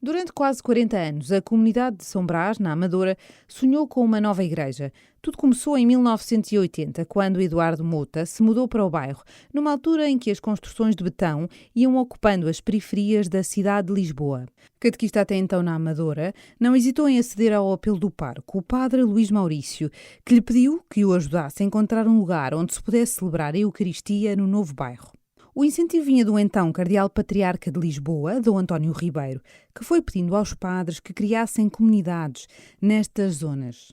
Durante quase 40 anos, a comunidade de São Brás, na Amadora, sonhou com uma nova igreja. Tudo começou em 1980, quando Eduardo Mota se mudou para o bairro, numa altura em que as construções de betão iam ocupando as periferias da cidade de Lisboa. Catequista até então na Amadora, não hesitou em aceder ao apelo do pároco, o padre Luís Maurício, que lhe pediu que o ajudasse a encontrar um lugar onde se pudesse celebrar a Eucaristia no novo bairro. O incentivo vinha do então Cardeal Patriarca de Lisboa, Dom António Ribeiro, que foi pedindo aos padres que criassem comunidades nestas zonas.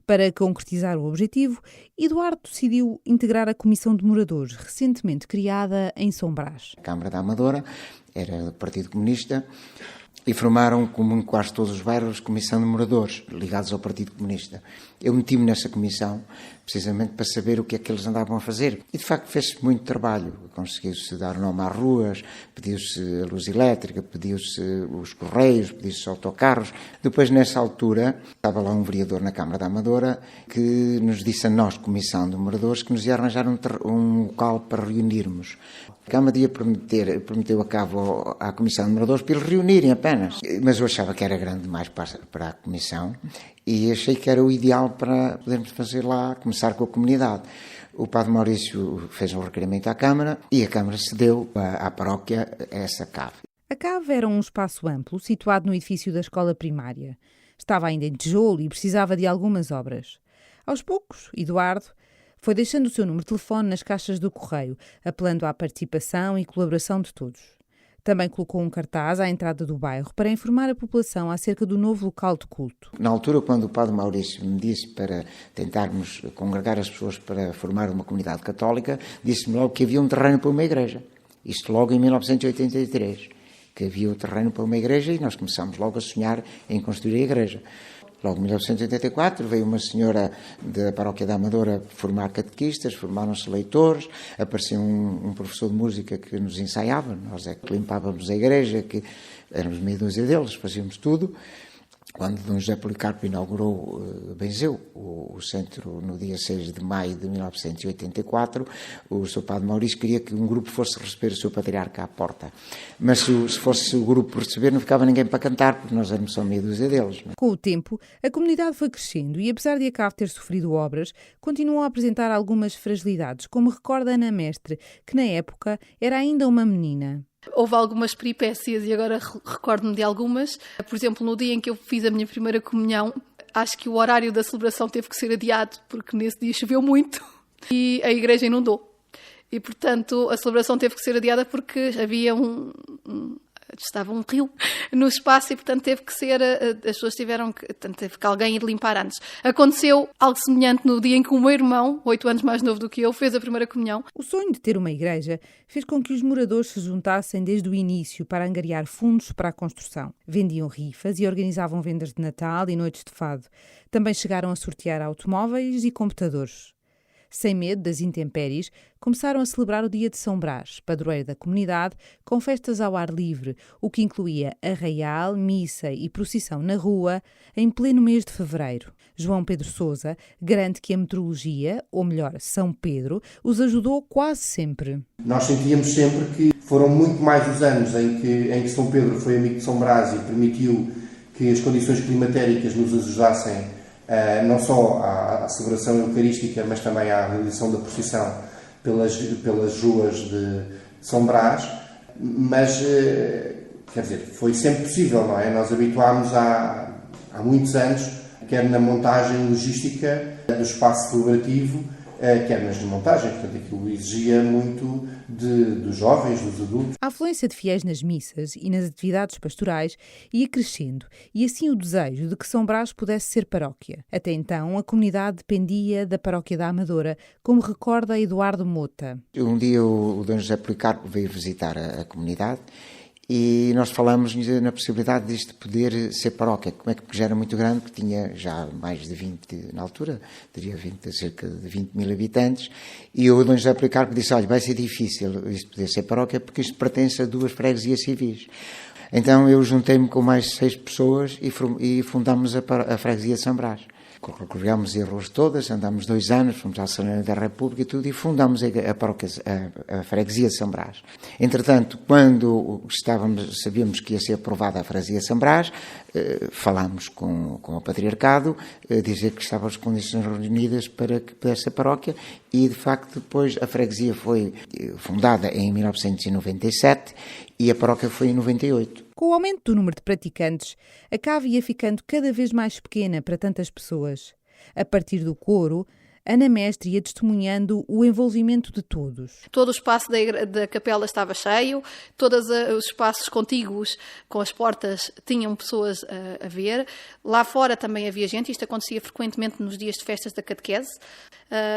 Para concretizar o objetivo, Eduardo decidiu integrar a Comissão de Moradores, recentemente criada em São Brás. A Câmara da Amadora era do Partido Comunista e formaram, como em quase todos os bairros, Comissão de Moradores, ligados ao Partido Comunista. Eu meti-me nessa comissão, precisamente para saber o que é que eles andavam a fazer. E, de facto, fez-se muito trabalho. Conseguiu-se dar nome às ruas, pediu-se a luz elétrica, pediu-se os correios, pediu-se autocarros. Depois, nessa altura, estava lá um vereador na Câmara da Amadora que nos disse a nós, Comissão de Moradores, que nos ia arranjar um local para reunirmos. A Câmara ia prometeu a cabo à Comissão de Moradores para eles reunirem apenas. Mas eu achava que era grande demais para a Comissão e achei que era o ideal para podermos fazer lá, começar com a comunidade. O padre Maurício fez um requerimento à Câmara e a Câmara cedeu à paróquia essa cave. A cave era um espaço amplo, situado no edifício da escola primária. Estava ainda em tijolo e precisava de algumas obras. Aos poucos, Eduardo foi deixando o seu número de telefone nas caixas do correio, apelando à participação e colaboração de todos. Também colocou um cartaz à entrada do bairro para informar a população acerca do novo local de culto. Na altura, quando o padre Maurício me disse para tentarmos congregar as pessoas para formar uma comunidade católica, disse-me logo que havia um terreno para uma igreja. Isto logo em 1983, que havia o terreno para uma igreja e nós começámos logo a sonhar em construir a igreja. Logo em 1984 veio uma senhora da paróquia da Amadora formar catequistas, formaram-se leitores, apareceu um professor de música que nos ensaiava, nós é que limpávamos a igreja, que éramos meia dúzia deles, fazíamos tudo. Quando Dom José Policarpo inaugurou, benzeu o centro no dia 6 de maio de 1984, o Sr. Padre Maurício queria que um grupo fosse receber o seu patriarca à porta. Mas se fosse o grupo receber, não ficava ninguém para cantar, porque nós éramos só meia dúzia deles. Não é? Com o tempo, a comunidade foi crescendo e, apesar de a cave ter sofrido obras, continuou a apresentar algumas fragilidades, como recorda Ana Mestre, que na época era ainda uma menina. Houve algumas peripécias e agora recordo-me de algumas. Por exemplo, no dia em que eu fiz a minha primeira comunhão, acho que o horário da celebração teve que ser adiado, porque nesse dia choveu muito e a igreja inundou. E, portanto, a celebração teve que ser adiada porque havia estava um rio no espaço e, portanto, teve que ser, as pessoas teve que alguém ir limpar antes. Aconteceu algo semelhante no dia em que o meu irmão, 8 anos mais novo do que eu, fez a primeira comunhão. O sonho de ter uma igreja fez com que os moradores se juntassem desde o início para angariar fundos para a construção. Vendiam rifas e organizavam vendas de Natal e noites de fado. Também chegaram a sortear automóveis e computadores. Sem medo das intempéries, começaram a celebrar o dia de São Brás, padroeiro da comunidade, com festas ao ar livre, o que incluía arraial, missa e procissão na rua, em pleno mês de fevereiro. João Pedro Sousa garante que a meteorologia, ou melhor, São Pedro, os ajudou quase sempre. Nós sentíamos sempre que foram muito mais os anos em que São Pedro foi amigo de São Brás e permitiu que as condições climatéricas nos ajudassem não só à celebração eucarística, mas também à realização da procissão pelas ruas de São Brás, mas, quer dizer, foi sempre possível, não é? Nós habituámos há muitos anos, quer na montagem logística do espaço celebrativo, quer nas desmontagens, portanto aquilo exigia muito dos jovens, dos adultos. A afluência de fiéis nas missas e nas atividades pastorais ia crescendo e assim o desejo de que São Brás pudesse ser paróquia. Até então a comunidade dependia da paróquia da Amadora, como recorda Eduardo Mota. Um dia o Dom José Policarpo veio visitar a comunidade e nós falamos na possibilidade disto poder ser paróquia, como é que já era muito grande, porque tinha já mais de 20, na altura, teria cerca de 20 mil habitantes, e o Dom José Policarpo disse, olha, vai ser difícil isto poder ser paróquia, porque isto pertence a 2 freguesias civis. Então eu juntei-me com mais 6 pessoas e fundámos a freguesia de São Brás. recorremos as ruas todas, andámos 2 anos, fomos à Assembleia da República e tudo, e fundámos a freguesia de São Brás. Entretanto, quando sabíamos que ia ser aprovada a freguesia de São Brás, falámos com o Patriarcado, dizer que estavam as condições reunidas para que pudesse ser paróquia, e de facto depois a freguesia foi fundada em 1997 e a paróquia foi em 98. Com o aumento do número de praticantes, a cave ia ficando cada vez mais pequena para tantas pessoas. A partir do coro, Ana Mestre ia testemunhando o envolvimento de todos. Todo o espaço da capela estava cheio, todos os espaços contíguos com as portas tinham pessoas a ver. Lá fora também havia gente, isto acontecia frequentemente nos dias de festas da catequese.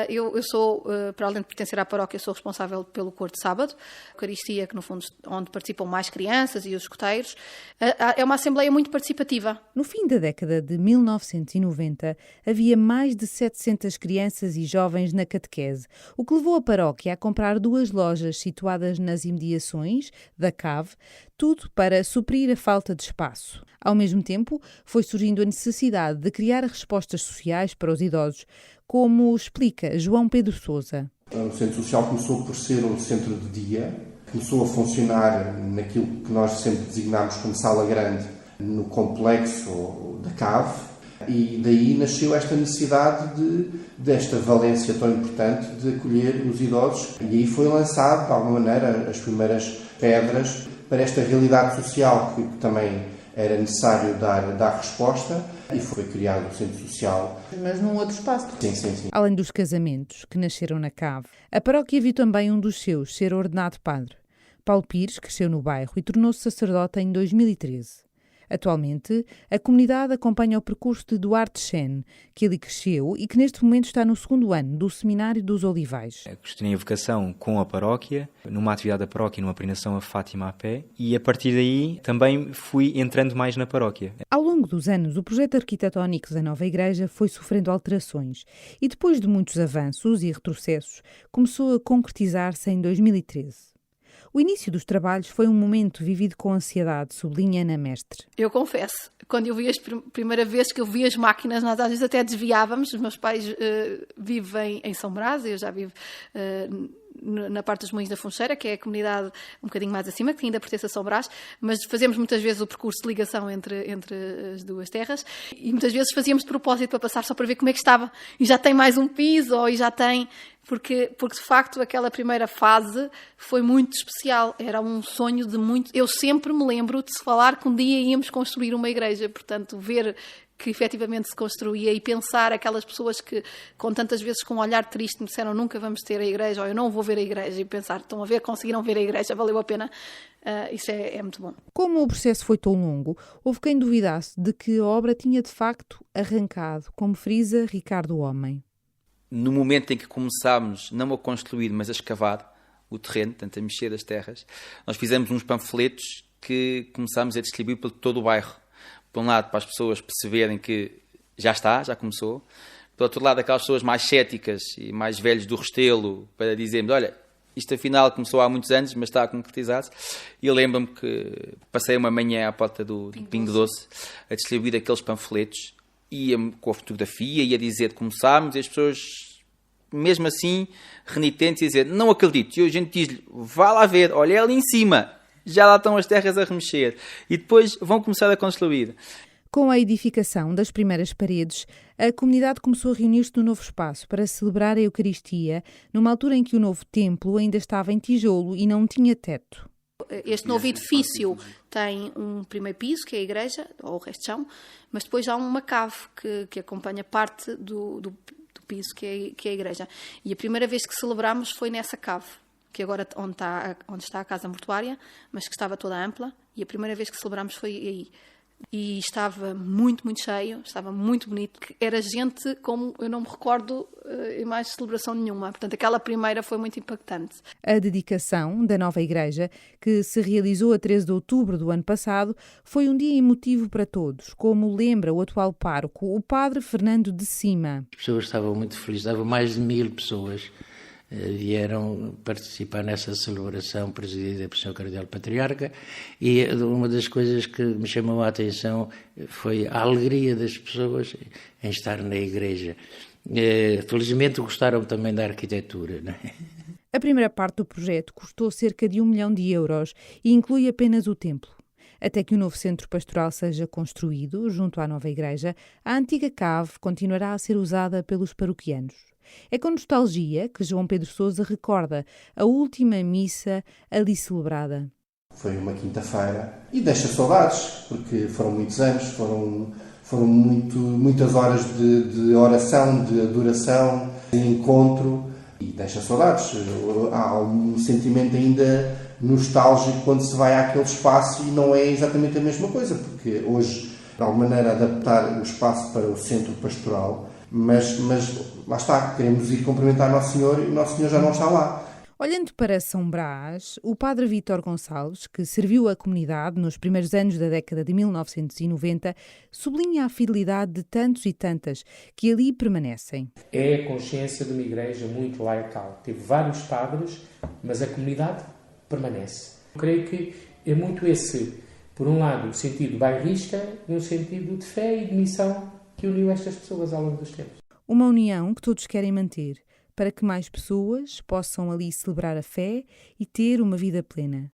Eu sou, para além de pertencer à paróquia, sou responsável pelo coro de sábado, a Eucaristia, que no fundo onde participam mais crianças e os escuteiros. É uma assembleia muito participativa. No fim da década de 1990, havia mais de 700 crianças e jovens na catequese, o que levou a paróquia a comprar 2 lojas situadas nas imediações da cave, tudo para suprir a falta de espaço. Ao mesmo tempo, foi surgindo a necessidade de criar respostas sociais para os idosos, como explica João Pedro Sousa. O Centro Social começou por ser um centro de dia, começou a funcionar naquilo que nós sempre designámos como sala grande, no complexo da cave, e daí nasceu esta necessidade desta valência tão importante de acolher os idosos. E aí foi lançado, de alguma maneira, as primeiras pedras para esta realidade social que também era necessário dar resposta, e foi criado o Centro Social. Mas num outro espaço. Sim. Além dos casamentos que nasceram na cave, a paróquia viu também um dos seus ser ordenado padre. Paulo Pires cresceu no bairro e tornou-se sacerdote em 2013. Atualmente, a comunidade acompanha o percurso de Duarte Chen, que ali cresceu e que neste momento está no 2º ano do Seminário dos Olivais. Questionei a vocação com a paróquia, numa atividade da paróquia, numa peregrinação a Fátima a pé, e a partir daí também fui entrando mais na paróquia. Ao longo dos anos, o projeto arquitetónico da nova igreja foi sofrendo alterações e, depois de muitos avanços e retrocessos, começou a concretizar-se em 2013. O início dos trabalhos foi um momento vivido com ansiedade, sublinha Ana Mestre. Eu confesso, quando eu vi a primeira vez que eu vi as máquinas, nós às vezes até desviávamos. Os meus pais vivem em São Brás, eu já vivo na parte dos Moinhos da Funcheira, que é a comunidade um bocadinho mais acima, que ainda pertence a São Brás, mas fazemos muitas vezes o percurso de ligação entre as duas terras, e muitas vezes fazíamos de propósito para passar só para ver como é que estava, e já tem mais um piso, ou já tem... Porque de facto aquela primeira fase foi muito especial, era um sonho de muito... Eu sempre me lembro de se falar que um dia íamos construir uma igreja, portanto ver que efetivamente se construía e pensar aquelas pessoas que com tantas vezes com um olhar triste me disseram nunca vamos ter a igreja, ou eu não vou ver a igreja, e pensar, estão a ver, conseguiram ver a igreja, valeu a pena, isso é muito bom. Como o processo foi tão longo, houve quem duvidasse de que a obra tinha de facto arrancado, como frisa Ricardo Homem. No momento em que começámos, não a construir, mas a escavar o terreno, portanto a mexer as terras, nós fizemos uns panfletos que começámos a distribuir por todo o bairro. Por um lado, para as pessoas perceberem que já começou. Por outro lado, aquelas pessoas mais céticas e mais velhos do Restelo, para dizermos, olha, isto afinal começou há muitos anos, mas está a concretizar-se. E eu lembro-me que passei uma manhã à porta do Pingo Doce a distribuir aqueles panfletos, ia com a fotografia, ia dizer que começámos, e as pessoas, mesmo assim, renitentes, iam dizer, não acredito. E a gente diz-lhe, vá lá ver, olha ali em cima, já lá estão as terras a remexer. E depois vão começar a construir. Com a edificação das primeiras paredes, a comunidade começou a reunir-se no novo espaço para celebrar a Eucaristia, numa altura em que o novo templo ainda estava em tijolo e não tinha teto. Este novo edifício tem um primeiro piso, que é a igreja, ou o resto de chão, mas depois há uma cave que acompanha parte do piso, que é a igreja. E a primeira vez que celebramos foi nessa cave, que agora onde está a casa mortuária, mas que estava toda ampla, e a primeira vez que celebramos foi aí. E estava muito, muito cheio, estava muito bonito. Era gente como eu não me recordo em mais celebração nenhuma. Portanto, aquela primeira foi muito impactante. A dedicação da nova igreja, que se realizou a 13 de outubro do ano passado, foi um dia emotivo para todos, como lembra o atual pároco, o padre Fernando de Cima. As pessoas estavam muito felizes, estavam mais de 1000 pessoas. vieram participar nessa celebração presidida pelo Sr. Cardeal Patriarca, e uma das coisas que me chamou a atenção foi a alegria das pessoas em estar na igreja. Felizmente gostaram também da arquitetura, não é? A primeira parte do projeto custou cerca de 1 milhão de euros e inclui apenas o templo. Até que o novo centro pastoral seja construído, junto à nova igreja, a antiga cave continuará a ser usada pelos paroquianos. É com nostalgia que João Pedro Sousa recorda a última missa ali celebrada. Foi uma quinta-feira e deixa saudades, porque foram muitos anos, foram muitas horas de oração, de adoração, de encontro, e deixa saudades. Há um sentimento ainda nostálgico quando se vai àquele espaço e não é exatamente a mesma coisa, porque hoje, de alguma maneira, adaptar o espaço para o centro pastoral, mas lá está, queremos ir cumprimentar Nosso Senhor e Nosso Senhor já não está lá. Olhando para São Brás, o padre Vítor Gonçalves, que serviu a comunidade nos primeiros anos da década de 1990, sublinha a fidelidade de tantos e tantas que ali permanecem. É a consciência de uma igreja muito laical. Teve vários padres, mas a comunidade permanece. Eu creio que é muito esse, por um lado, o sentido bairrista e um sentido de fé e de missão que uniu estas pessoas ao longo dos tempos. Uma união que todos querem manter, para que mais pessoas possam ali celebrar a fé e ter uma vida plena.